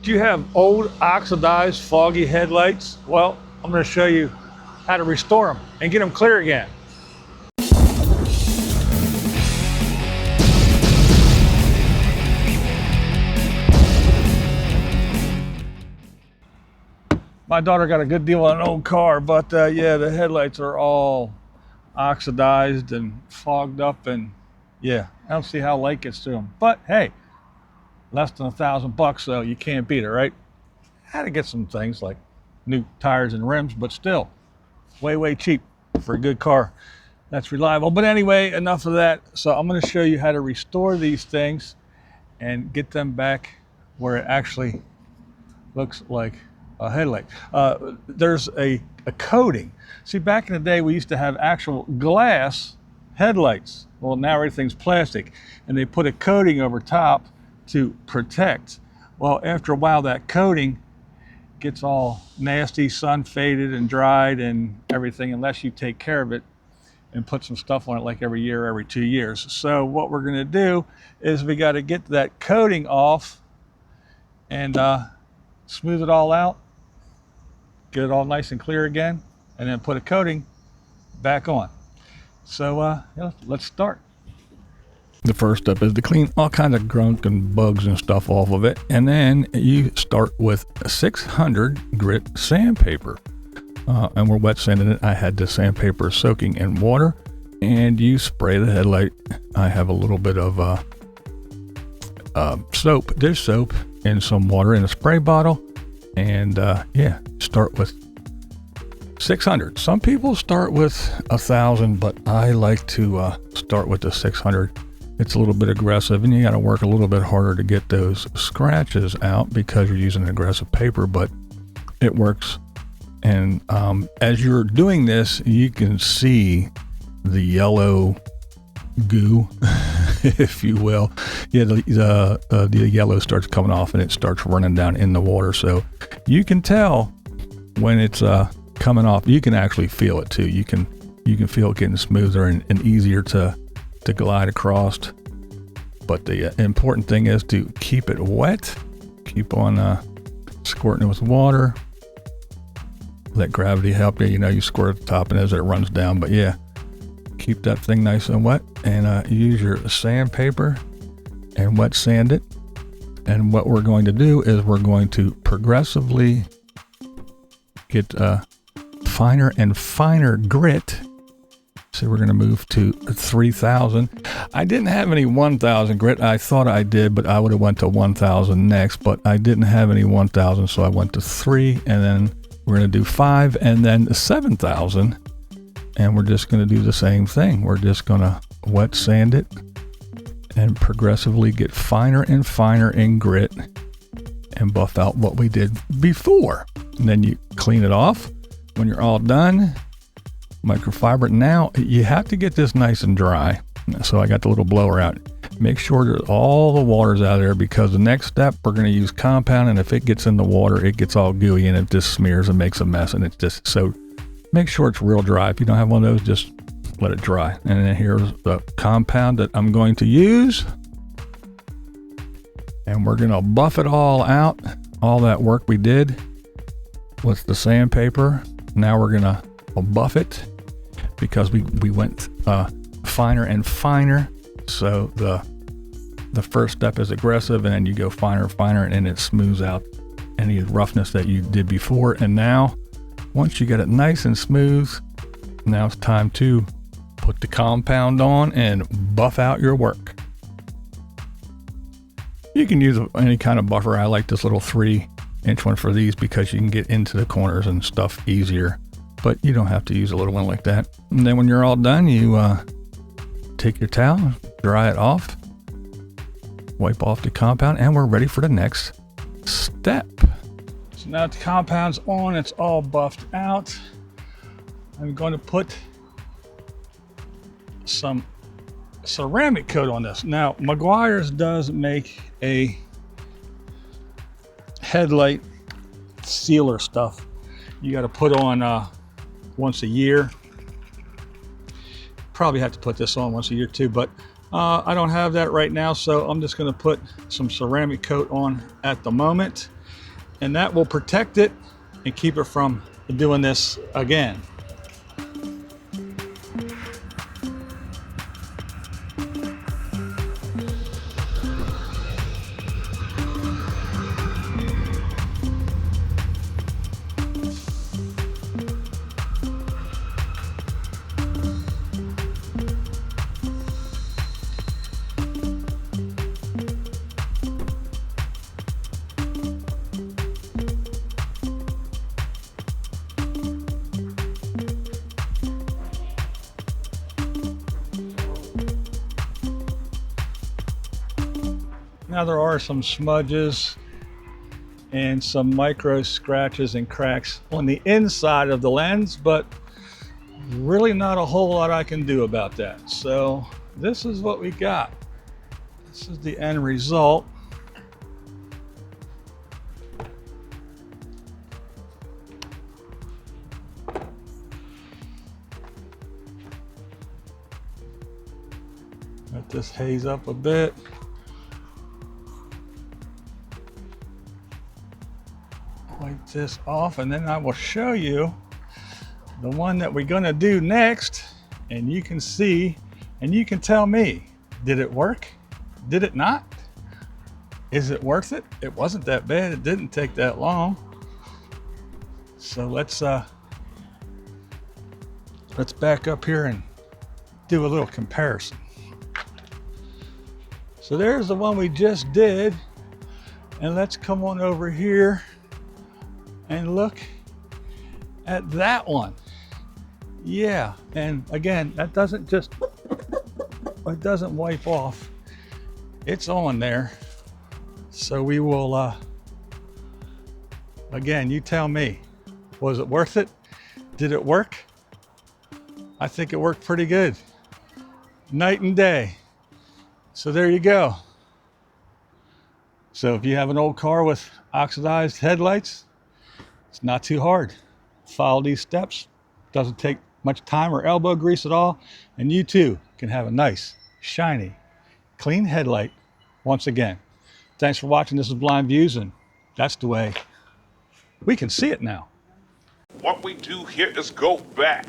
Do you have old, oxidized, foggy headlights? Well, I'm going to show you how to restore them and get them clear again. My daughter got a good deal on an old car, but yeah, the headlights are all oxidized and fogged up, and yeah, I don't see how light gets to them. But hey, less than $1,000, so you can't beat it, right? Had to get some things like new tires and rims, but still, way cheap for a good car that's reliable. But anyway, enough of that. So I'm going to show you how to restore these things and get them back where it actually looks like a headlight. There's a coating. See, back in the day, we used to have actual glass headlights. Well, now everything's plastic, and they put a coating over top to protect. Well, after a while, that coating gets all nasty, sun faded and dried and everything, unless you take care of it and put some stuff on it like every year, every 2 years. So what we're going to do is we got to get that coating off and smooth it all out, get it all nice and clear again, and then put a coating back on. So yeah, let's start. The first step is to clean all kinds of gunk and bugs and stuff off of it, and then you start with 600 grit sandpaper, and we're wet sanding it. I had the sandpaper soaking in water, and you spray the headlight. I have a little bit of soap, dish soap, and some water in a spray bottle. And yeah, start with 600. Some people start with 1,000, but I like to start with the 600. It's a little bit aggressive, and you got to work a little bit harder to get those scratches out because you're using aggressive paper, but it works. And as you're doing this, you can see the yellow goo, if you will. Yeah, the yellow starts coming off and it starts running down in the water. So you can tell when it's coming off. You can actually feel it too. You can feel it getting smoother and easier to glide across. But the important thing is to keep it wet. Keep on squirting it with water. Let gravity help you. You know, you squirt at the top and as it runs down. But yeah, keep that thing nice and wet, and use your sandpaper and wet sand it. And what we're going to do is we're going to progressively get finer and finer grit. So we're going to move to 3,000. I didn't have any 1,000 grit. I thought I did, but I would have went to 1,000 next, but I didn't have any 1,000, so I went to 3, and then we're going to do 5, and then 7,000. And we're just going to do the same thing. We're just going to wet sand it and progressively get finer and finer in grit and buff out what we did before. And then you clean it off when you're all done. Microfiber. Now you have to get this nice and dry. So I got the little blower out. Make sure that all the water's out of there, because the next step we're going to use compound, and if it gets in the water, it gets all gooey and it just smears and makes a mess, and it's just so. Make sure it's real dry. If you don't have one of those, just let it dry. And then here's the compound that I'm going to use. And we're going to buff it all out. All that work we did with the sandpaper. Now we're going to buff it because we went finer and finer. So the first step is aggressive, and then you go finer, and it smooths out any roughness that you did before. And now, once you get it nice and smooth, now it's time to put the compound on and buff out your work. You can use any kind of buffer. I like this little 3-inch one for these because you can get into the corners and stuff easier, but you don't have to use a little one like that. And then when you're all done, you take your towel, dry it off, wipe off the compound, and we're ready for the next step. So now the compound's on, it's all buffed out. I'm going to put some ceramic coat on this. Now, Meguiar's does make a headlight sealer stuff. You got to put on once a year. Probably have to put this on once a year too, but I don't have that right now, so I'm just going to put some ceramic coat on at the moment, and that will protect it and keep it from doing this again. Now there are some smudges and some micro scratches and cracks on the inside of the lens, but really not a whole lot I can do about that. So this is what we got. This is the end result. Let this haze up a bit. Wipe this off, and then I will show you the one that we're gonna do next, and you can see and you can tell me, did it work? Did it not? Is it worth it? It wasn't that bad. It didn't take that long. So let's back up here and do a little comparison. So there's the one we just did, and let's come on over here and look at that one. Yeah, and again, that doesn't just, it doesn't wipe off. It's on there. So we will, again, you tell me, was it worth it? Did it work? I think it worked pretty good. Night and day. So there you go. So if you have an old car with oxidized headlights, it's not too hard. Follow these steps. Doesn't take much time or elbow grease at all. And you too can have a nice, shiny, clean headlight once again. Thanks for watching. This is Blind Views, and that's the way we can see it now. What we do here is go back.